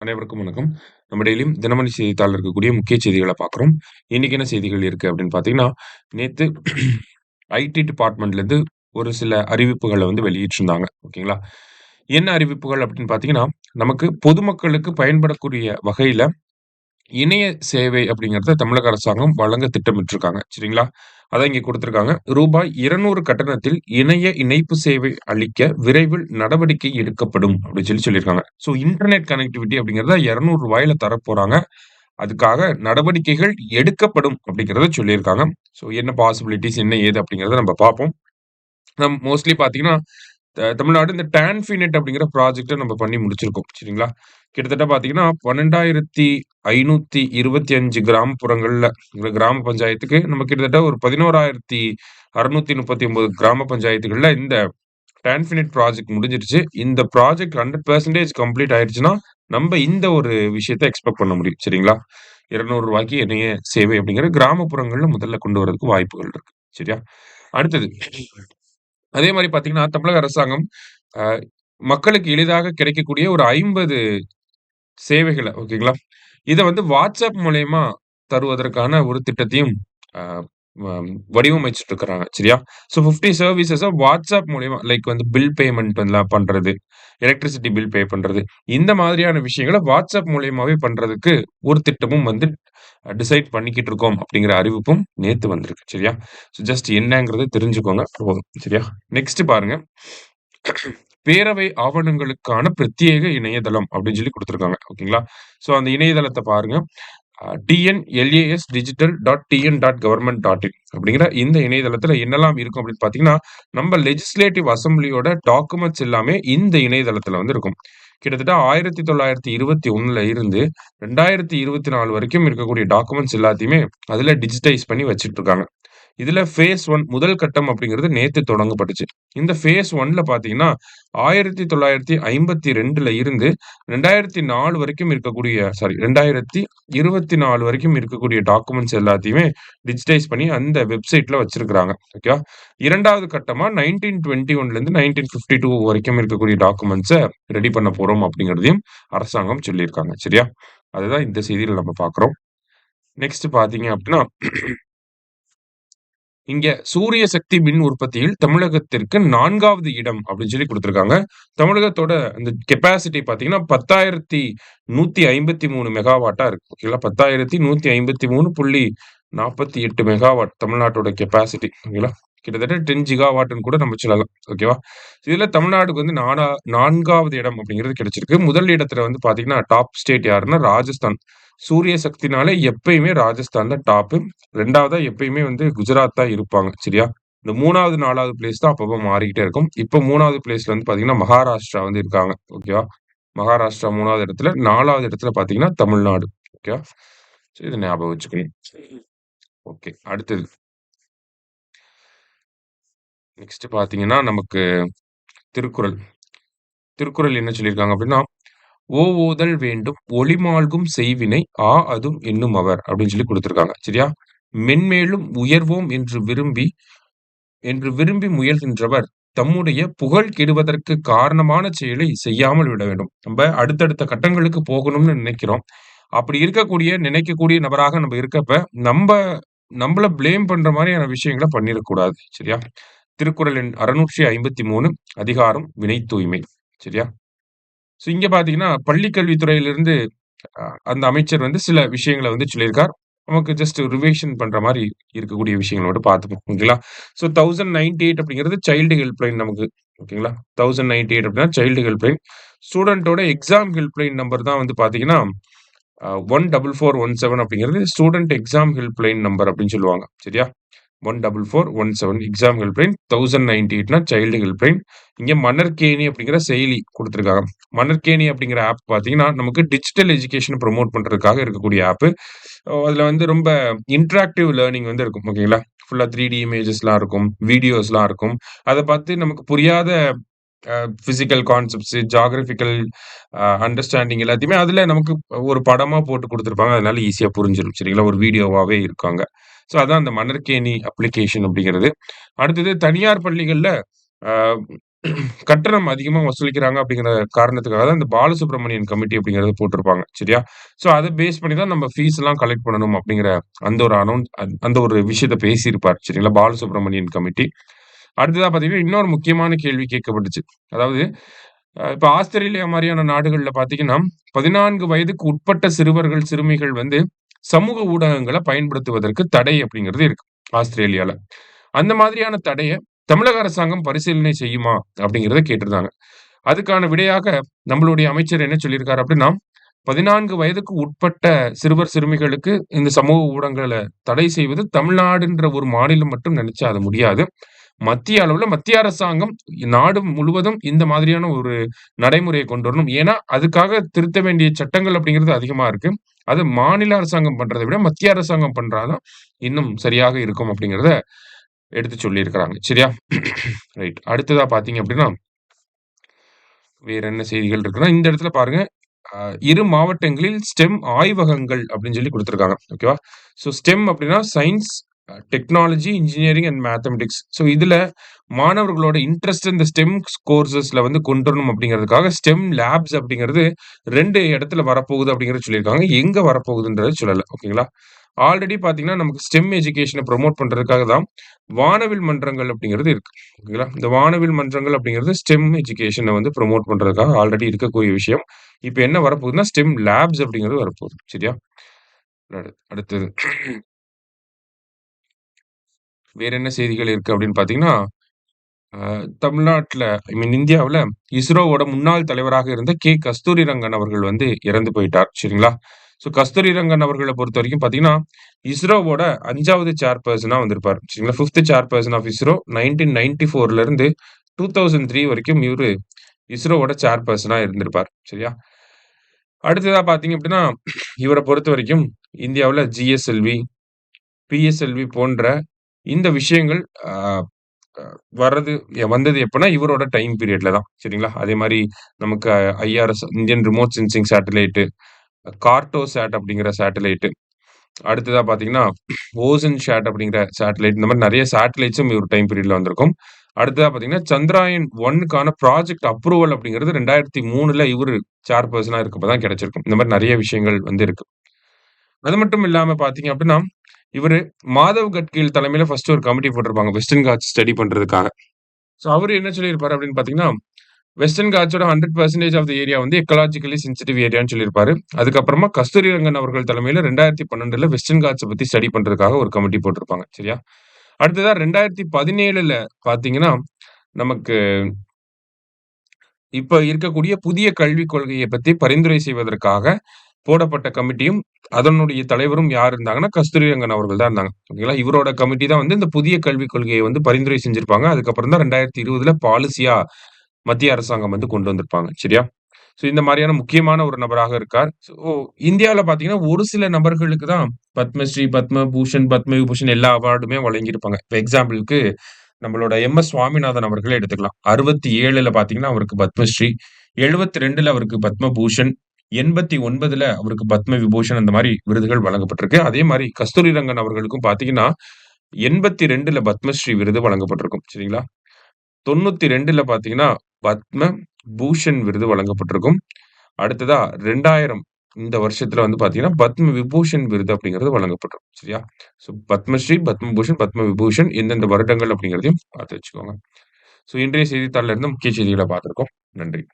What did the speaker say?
அனைவருக்கும் வணக்கம். நம்ம டெய்லியும் தினமணி செய்தித்தாள்ல இருக்கக்கூடிய முக்கிய செய்திகள பார்க்குறோம். இன்னைக்கு என்ன செய்திகள் இருக்கு அப்படின்னு பார்த்தீங்கன்னா, நேத்து ஐடி டிபார்ட்மெண்ட்லேருந்து ஒரு சில அறிவிப்புகள வந்து வெளியிட்டிருந்தாங்க. ஓகேங்களா? என்ன அறிவிப்புகள் அப்படின்னு பார்த்தீங்கன்னா, நமக்கு பொதுமக்களுக்கு பயன்படக்கூடிய வகையில இணைய சேவை அப்படிங்கிறத தமிழக அரசாங்கம் வழங்க திட்டமிட்டிருக்காங்க. சரிங்களா? அதான் இங்க குடுத்திருக்காங்க. ரூபாய் 200 கட்டணத்தில் இணைய இணைப்பு சேவை அளிக்க விரைவில் நடவடிக்கை எடுக்கப்படும் அப்படின்னு சொல்லியிருக்காங்க. ஸோ இன்டர்நெட் கனெக்டிவிட்டி அப்படிங்கிறத ரூ. 200ல தரப்போறாங்க. அதுக்காக நடவடிக்கைகள் எடுக்கப்படும் அப்படிங்கிறத சொல்லியிருக்காங்க. ஸோ என்ன பாசிபிலிட்டீஸ் என்ன ஏது அப்படிங்கிறத நம்ம பார்ப்போம். மோஸ்ட்லி பார்த்தீங்கன்னா, தமிழ்நாடு இந்த டான்ஃபினெட் அப்படிங்கிற ப்ராஜெக்ட்ட நம்ம பண்ணி முடிச்சிருக்கோம். சரிங்களா? கிட்டத்தட்ட பார்த்தீங்கன்னா, 12,525 கிராமப்புறங்கள்ல கிராம பஞ்சாயத்துக்கு நம்ம கிட்டத்தட்ட ஒரு 11,639 கிராம பஞ்சாயத்துகள்ல இந்த டான்ஃபினெட் ப்ராஜெக்ட் முடிஞ்சிருச்சு. இந்த ப்ராஜெக்ட் 100% கம்ப்ளீட் ஆயிருச்சுன்னா, நம்ப இந்த ஒரு விஷயத்த எக்ஸ்பெக்ட் பண்ண முடியும். சரிங்களா? ரூ. 200க்கு இணைய சேவை அப்படிங்கிறது கிராமப்புறங்கள்ல முதல்ல கொண்டு வரதுக்கு வாய்ப்புகள் இருக்கு. சரியா? அடுத்தது அதே மாரி பார்த்தீங்கன்னா, தமிழக அரசாங்கம் அ மக்களுக்கு எளிதாக கிடைக்கக்கூடிய ஒரு 50 சேவைகள ஓகேங்களா? இத வந்து WhatsApp மூலியமா தருவதற்கான ஒரு திட்டத்தையும் அ வம் வடிவமைச்சுட்டு இருக்கிறாங்க. சரியா? ஸோ 50 சர்வீசஸ WhatsApp மூலியமா லைக் வந்து பில் பேமெண்ட் எல்லாம் பண்றது, எலக்ட்ரிசிட்டி பில் பே பண்றது, இந்த மாதிரியான விஷயங்கள WhatsApp மூலியமாவே பண்றதுக்கு ஒரு திட்டமும் வந்து டிசைட் பண்ணிக்கிட்டு இருக்கோம் அப்படிங்கிற அறிவிப்பும் நேத்து வந்திருக்கு. சரியா? ஸோ ஜஸ்ட் என்னங்கிறத தெரிஞ்சுக்கோங்க போதும். சரியா? நெக்ஸ்ட் பாருங்க. பேரவை ஆவணங்களுக்கான பிரத்யேக இணையதளம் அப்படின்னு சொல்லி குடுத்திருக்காங்க. ஓகேங்களா? ஸோ அந்த இணையதளத்த பாருங்க. TNLASdigital.tn.government.in அப்படிங்கிற இந்த இணையதளத்துல என்னலாம் இருக்கும் அப்படின்னு பார்த்தீங்கன்னா, நம்ம லெஜிஸ்லேட்டிவ் அசெம்பிளியோட டாக்குமெண்ட்ஸ் எல்லாமே இந்த இணையதளத்துல வந்து இருக்கும். கிட்டத்தட்ட 1921ல இருந்து 2024 வரைக்கும் இருக்கக்கூடிய டாக்குமெண்ட்ஸ் எல்லாத்தையுமே அதுல டிஜிட்டைஸ் பண்ணி வச்சுட்டு இருக்காங்க. இதுல ஃபேஸ் 1 முதல் கட்டம் அப்படிங்கிறது நேத்து தொடங்கப்பட்டுச்சு. இந்த ஃபேஸ் 1ல பார்த்தீங்கன்னா, 1952ல இருந்து 2004 வரைக்கும் இருக்கக்கூடிய 2024 வரைக்கும் இருக்கக்கூடிய டாக்குமெண்ட்ஸ் எல்லாத்தையுமே டிஜிட்டைஸ் பண்ணி அந்த வெப்சைட்ல வச்சிருக்காங்க. ஓகேவா? 2வது கட்டமா 1921லேருந்து 1952 வரைக்கும் இருக்கக்கூடிய டாக்குமெண்ட்ஸ ரெடி பண்ண போறோம் அப்படிங்கிறதையும் அரசாங்கம் சொல்லியிருக்காங்க. சரியா? அதுதான் இந்த செய்தியில நம்ம பார்க்குறோம். நெக்ஸ்ட் பார்த்தீங்க அப்படின்னா இங்க சூரிய சக்தி மின் உற்பத்தியில் தமிழகத்திற்கு 4வது இடம் அப்படின்னு சொல்லி குடுத்திருக்காங்க. தமிழகத்தோட அந்த கெப்பாசிட்டி பார்த்தீங்கன்னா, 10,153 மெகாவாட்டா இருக்கு. ஓகேங்களா? 10,153.48 மெகாவாட் தமிழ்நாட்டோட கெப்பாசிட்டி. ஓகேங்களா? கிட்டத்தட்ட 10 ஜிகாவாட்ன்னு கூட நம்ம சொல்லலாம். ஓகேவா? இதுல தமிழ்நாடுக்கு வந்து 4வது இடம் அப்படிங்கிறது கிடைச்சிருக்கு. முதல் இடத்துல வந்து பார்த்தீங்கன்னா, டாப் ஸ்டேட் யாருன்னா ராஜஸ்தான். சூரிய சக்தினாலே எப்பயுமே ராஜஸ்தான் தான் டாப்பு. 2வதா எப்பயுமே வந்து குஜராத் தான் இருப்பாங்க. சரியா? இந்த 3வது, 4வது பிளேஸ் தான் அப்பப்போ மாறிக்கிட்டே இருக்கும். இப்போ 3வது பிளேஸ்ல வந்து பார்த்தீங்கன்னா, மகாராஷ்டிரா வந்து இருக்காங்க. ஓகேவா? மகாராஷ்டிரா 3வது இடத்துல, 4வது இடத்துல பார்த்தீங்கன்னா, தமிழ்நாடு. ஓகேவா? ஸோ இத ஞாபகம் வச்சுக்கணும். ஓகே. அடுத்தது. நெக்ஸ்ட் பார்த்தீங்கன்னா, நமக்கு திருக்குறள். திருக்குறள் என்ன சொல்லியிருக்காங்க அப்படின்னா, ஓவுதல் வேண்டும் ஒளிமால்கும் செய்வினை அதும் எண்ணும் அவர் அப்படின்னு சொல்லி குடுத்திருக்காங்க. சரியா? மென்மேலும் உயர்வோம் என்று விரும்பி முயல்கின்றவர் தம்முடைய புகழ் கெடுவதற்கு காரணமான செயலை செய்யாமல் விட வேண்டும். நம்ப அடுத்தடுத்த கட்டங்களுக்கு போகணும்னு நினைக்கிறோம். அப்படி நினைக்கக்கூடிய நபராக நம்ம இருக்கப்ப, நம்ப நம்பள ப்ளேம் பண்ற மாரியான விஷயங்கள பண்ணிறக்கூடாது. சரியா? திருக்குறள் எண் 653 அதிகாரம் வினை தூய்மை. சரியா? ஸோ இங்க பார்த்தீங்கன்னா, பள்ளி கல்வித்துறையிலிருந்து அ அந்த அமைச்சர் வந்து சில விஷயங்கள வந்து சொல்லியிருக்கார். நமக்கு ஜஸ்ட் ரிவிஷன் பண்ற மாரி இருக்கக்கூடிய விஷயங்கள மட்டும் பார்த்துப்போம். ஓகேங்களா? ஸோ 1098 அப்படிங்கிறது சைல்டு ஹெல்ப்லைன் நமக்கு. ஓகேங்களா? 1098 அப்படின்னா சைல்டு ஹெல்ப்லைன். ஸ்டூடண்ட்டோட எக்ஸாம் ஹெல்ப்லைன் நம்பர் தான் வந்து பார்த்தீங்கன்னா, 14417 அப்படிங்கிறது ஸ்டூடண்ட் எக்ஸாம் ஹெல்ப்லைன் நம்பர் அப்படின்னு சொல்லுவாங்க. சரியா? 14417 எக்ஸாம் ஹெல்ப்லைன். 1098னா சைல்டு ஹெல்ப்லைன். இங்க மணற்கேணி அப்படிங்கிற செயலி குடுத்திருக்காங்க. மணற்கேணி அப்படிங்கிற ஆப் பார்த்தீங்கன்னா, நமக்கு டிஜிட்டல் எஜுகேஷன ப்ரமோட் பண்றதுக்காக இருக்கக்கூடிய ஆப்பு. அதுல வந்து ரொம்ப இன்டராக்டிவ் லேர்னிங் வந்து இருக்கும். ஓகேங்களா? ஃபுல்லா 3டி இமேஜஸ்லாம் இருக்கும். வீடியோஸ்லாம் இருக்கும். அத பார்த்து நமக்கு புரியாத பிசிக்கல் கான்செப்ட்ஸ், ஜியோகிராபிக்கல் அண்டர்ஸ்டாண்டிங் எல்லாத்தையுமே அதுல நமக்கு ஒரு படமா போட்டு குடுத்திருப்பாங்க. அதனால ஈஸியா புரிஞ்சிரும். சரிங்களா? ஒரு வீடியோவாவே இருக்காங்க. ஸோ அதான் அந்த மணற்கேணி அப்ளிகேஷன் அப்படிங்கிறது. அடுத்தது தனியார் பள்ளிகள்ல அ கட்டணம் அதிகமா வசூலிக்கிறாங்க அப்படிங்கிற காரணத்துக்காக தான் இந்த பாலசுப்ரமணியன் கமிட்டி அப்படிங்கிறத போட்டிருப்பாங்க. சரியா? ஸோ அத பேஸ் பண்ணி தான் நம்ம ஃபீஸ்லாம் கலெக்ட் பண்ணணும் அப்படிங்கிற அந்த ஒரு அந்த ஒரு விஷயத்த பேசியிருப்பார். சரிங்களா? பாலசுப்ரமணியன் கமிட்டி. அடுத்ததா பார்த்தீங்கன்னா, இன்னொரு முக்கியமான கேள்வி கேட்கப்பட்டுச்சு. அதாவது இப்ப ஆஸ்திரேலியா மாரியான நாடுகள்ல பார்த்தீங்கன்னா, 14 வயதுக்கு உட்பட்ட சிறுவர்கள், சிறுமிகள் வந்து சமூக ஊடகங்கள பயன்படுத்துவதற்கு தடை அப்படிங்கிறது இருக்கு, ஆஸ்திரேலியால. அந்த மாதிரியான தடைய தமிழக அரசாங்கம் பரிசீலனை செய்யுமா? அப்படிங்கிறத கேட்டிருந்தாங்க. அதுக்கான விடையாக நம்மளுடைய அமைச்சர் என்ன சொல்லியிருக்காரு அப்படின்னா, 14 வயதுக்கு உட்பட்ட சிறுவர், சிறுமிகளுக்கு இந்த சமூக ஊடகங்கள தடை செய்வது தமிழ்நாடுன்ற ஒரு மாநிலம் மட்டும் நினைச்சா அது முடியாது. மத்திய அளவுல மத்திய அரசாங்கம் நாடு முழுவதும் இந்த மாதிரியான ஒரு நடைமுறைய கொண்டு வரணும். ஏன்னா, அதுக்காக திருத்த வேண்டிய சட்டங்கள் அப்படிங்கிறது அதிகமா இருக்கு. அது மாநில அரசாங்கம் பண்றத விட மத்திய அரசாங்கம் பண்றா தான் இன்னும் சரியாக இருக்கும் அப்படிங்கிறத எடுத்து சொல்லியிருக்கிறாங்க. சரியா? ரைட். அடுத்ததா பார்த்தீங்க அப்படின்னா, வேற என்ன செய்திகள் இருக்குன்னா, இந்த இடத்துல பாருங்க. அ 2 மாவட்டங்களில் ஸ்டெம் ஆய்வகங்கள் அப்படின்னு சொல்லி குடுத்துருக்காங்க. ஓகேவா? ஸோ ஸ்டெம் அப்படின்னா science, technology, engineering and mathematics. So இதுல மாணவர்களோட இன்ட்ரெஸ்ட் இந்த ஸ்டெம் கோர்சஸ்ல வந்து கொண்டு வரணும் அப்படிங்கிறதுக்காக ஸ்டெம் லேப்ஸ் அப்படிங்கிறது 2 இடத்துல வரப்போகுது அப்படிங்கிறத சொல்லியிருக்காங்க. எங்க வரப்போகுதுன்றத சொல்லல. ஓகேங்களா? ஆல்ரெடி பார்த்தீங்கன்னா, நமக்கு ஸ்டெம் எஜுகேஷன ப்ரமோட் பண்றதுக்காக தான் வானவில் மன்றங்கள் அப்படிங்கிறது இருக்கு. ஓகேங்களா? இந்த வானவில் மன்றங்கள் அப்படிங்கிறது ஸ்டெம் எஜுகேஷன வந்து ப்ரமோட் பண்றதுக்காக ஆல்ரெடி இருக்கக்கூடிய விஷயம். இப்ப என்ன வரப்போகுதுன்னா, ஸ்டெம் லேப்ஸ் அப்படிங்கிறது வரப்போகுது. சரியா? அடுத்தது வேற என்ன செய்திகள் இருக்கு அப்படின்னு பார்த்தீங்கன்னா, தமிழ்நாட்ல இந்தியாவுல இஸ்ரோவோட முன்னாள் தலைவராக இருந்த கஸ்தூரிரங்கன் அவர்கள் வந்து இறந்து போயிட்டார். சரிங்களா? ஸோ கஸ்தூரிரங்கன் அவர்கள பொறுத்தவரைக்கும் பார்த்தீங்கன்னா, இஸ்ரோவோட 5வது சேர்பெர்சனா வந்திருப்பார். சரிங்களா? 5த் சேர்பெர்சன் ஆஃப் இஸ்ரோ 1994ல இருந்து 2003 வரைக்கும் இவரு இஸ்ரோவோட சேர்பெர்சனா இருந்திருப்பார். சரியா? அடுத்ததா பார்த்தீங்க அப்படின்னா, இவர பொறுத்தவரைக்கும் இந்தியாவுல ஜிஎஸ்எல்வி, பிஎஸ்எல்வி போன்ற இந்த விஷயங்கள் அ அ வர்றது வந்தது எப்பன்னா, இவரோட டைம் பீரியட்ல தான். சரிங்களா? அதே மாரி நமக்கு IRS Indian remote sensing satellite, Cartosat அப்படிங்கிற சேட்டலைட். அடுத்ததா பார்த்தீங்கன்னா, ஓசன் ஷாட் அப்படிங்கிற சேட்டலைட். இந்த மாரி நெறைய சேட்டலைட்ஸும் இவர் டைம் பீரியட்ல வந்திருக்கும். அடுத்ததா பார்த்தீங்கன்னா, சந்திராயன் 1க்கான ப்ராஜெக்ட் அப்ரூவல் அப்படிங்கிறது 2003ல இவரு சேர்பெர்சனா இருக்கப்ப தான் கிடைச்சிருக்கும். இந்த மாரி நெறைய விஷயங்கள் வந்து இருக்கு. அது மட்டும் இல்லாம பார்த்தீங்க அப்படின்னா, இவரு மாதவ் கட்கில் தலைமையில ஃபர்ஸ்ட் ஒரு கமிட்டி போட்டிருப்பாங்க. வெஸ்டர்ன் காட்ஸ் ஸ்டடி பண்றதுக்காக. சோ அவரு என்ன சொல்லியிருப்பாரு அப்படின்னு பார்த்தீங்கன்னா, வெஸ்டர்ன் காட்ஸோட 100% ஆஃப் தி ஏரியா வந்து எக்காலஜிக்கலி சென்சிட்டிவ் ஏரியான்னு சொல்லியிருப்பாரு. அதுக்கப்புறமா கஸ்தூரிரங்கன் அவர்கள் தலைமையில 2012ல வெஸ்டர்ன் காட்ஸ பத்தி ஸ்டடி பண்றதுக்காக ஒரு கமிட்டி போட்டிருப்பாங்க. சரியா? அடுத்ததா 2017ல பார்த்தீங்கன்னா, நமக்கு இப்ப இருக்கக்கூடிய புதிய கல்விக் கொள்கைய பத்தி பரிந்துரை செய்வதற்காக போடப்பட்ட கமிட்டியும், அதனுடைய தலைவரும் யார் இருந்தாங்கன்னா, கஸ்தூரிரங்கன் அவர்கள் தான் இருந்தாங்க. ஓகேங்களா? இவரோட கமிட்டி தான் வந்து இந்த புதிய கல்விக் கொள்கைய வந்து பரிந்துரை செஞ்சிருப்பாங்க. அதுக்கப்புறம் தான் 2020ல பாலிசியா மத்திய அரசாங்கம் வந்து கொண்டு வந்திருப்பாங்க. சரியா? ஸோ இந்த மாரியான முக்கியமான ஒரு நபராக இருக்கார். ஸோ இந்தியாவுல பார்த்தீங்கன்னா, ஒரு சில நபர்களுக்கு தான் பத்மஸ்ரீ, பத்மபூஷன், பத்ம விபூஷன் எல்லா அவார்டுமே வழங்கியிருப்பாங்க. இப்ப எக்ஸாம்பிள்க்கு நம்மளோட சுவாமிநாதன் அவர்களே எடுத்துக்கலாம். 67ல பார்த்தீங்கன்னா, அவருக்கு பத்மஸ்ரீ, 72ல அவருக்கு பத்மபூஷன், 89ல அவருக்கு பத்ம விபூஷன் அந்த மாரி விருதுகள் வழங்கப்பட்டிருக்கு. அதே மாரி கஸ்தூரிரங்கன் அவர்களுக்கும் பார்த்தீங்கன்னா, 82ல பத்மஸ்ரீ விருது வழங்கப்பட்டிருக்கும். சரிங்களா? 92ல பார்த்தீங்கன்னா, பத்ம பூஷன் விருது வழங்கப்பட்டிருக்கும். அடுத்ததா 2000 இந்த வருஷத்துல வந்து பார்த்தீங்கன்னா, பத்ம விபூஷன் விருது அப்படிங்கிறது வழங்கப்பட்டிருக்கும். சரியா? ஸோ பத்மஸ்ரீ, பத்மபூஷன், பத்ம விபூஷன் எந்தெந்த வருடங்கள் அப்படிங்கிறதையும் பார்த்து வச்சுக்கோங்க. ஸோ இன்றைய செய்தித்தாள்ல இருந்து முக்கிய செய்திகள பார்த்திருக்கோம். நன்றி.